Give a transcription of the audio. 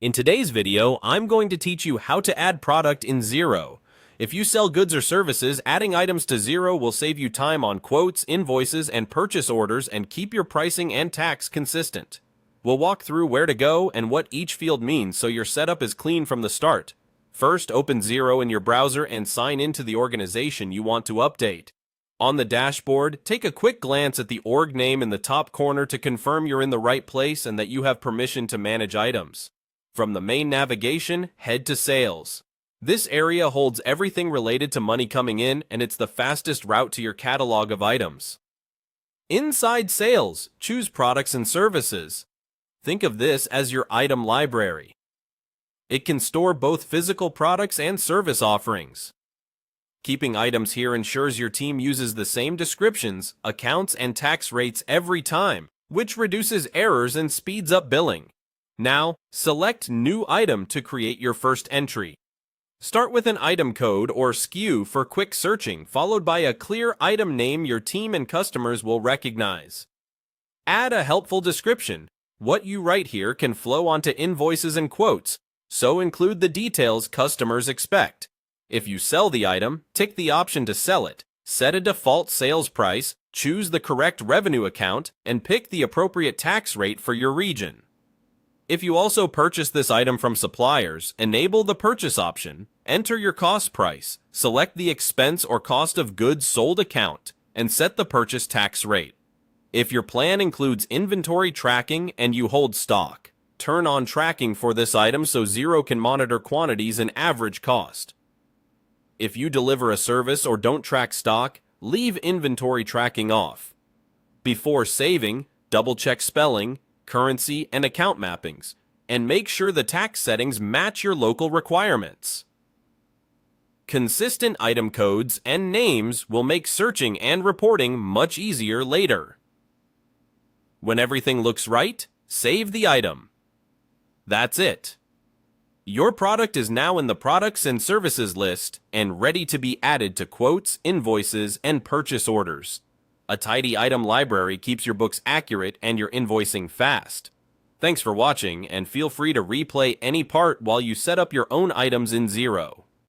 In today's video, I'm going to teach you how to add product in Xero. If you sell goods or services, adding items to Xero will save you time on quotes, invoices, and purchase orders and keep your pricing and tax consistent. We'll walk through where to go and what each field means so your setup is clean from the start. First, open Xero in your browser and sign into the organization you want to update. On the dashboard, take a quick glance at the org name in the top corner to confirm you're in the right place and that you have permission to manage items. From the main navigation, head to Sales. This area holds everything related to money coming in, and it's the fastest route to your catalog of items. Inside Sales, choose Products and Services. Think of this as your item library. It can store both physical products and service offerings. Keeping items here ensures your team uses the same descriptions, accounts, and tax rates every time, which reduces errors and speeds up billing. Now, select New Item to create your first entry. Start with an item code or SKU for quick searching, followed by a clear item name your team and customers will recognize. Add a helpful description. What you write here can flow onto invoices and quotes, so include the details customers expect. If you sell the item, tick the option to sell it, set a default sales price, choose the correct revenue account, and pick the appropriate tax rate for your region. If you also purchase this item from suppliers, enable the purchase option, enter your cost price, select the expense or cost of goods sold account, and set the purchase tax rate. If your plan includes inventory tracking and you hold stock, turn on tracking for this item so Xero can monitor quantities and average cost. If you deliver a service or don't track stock, leave inventory tracking off. Before saving, double-check spelling, currency, and account mappings, and make sure the tax settings match your local requirements. Consistent item codes and names will make searching and reporting much easier later. When everything looks right, save the item. That's it. Your product is now in the Products and Services list and ready to be added to quotes, invoices, and purchase orders. A tidy item library keeps your books accurate and your invoicing fast. Thanks for watching, and feel free to replay any part while you set up your own items in Xero.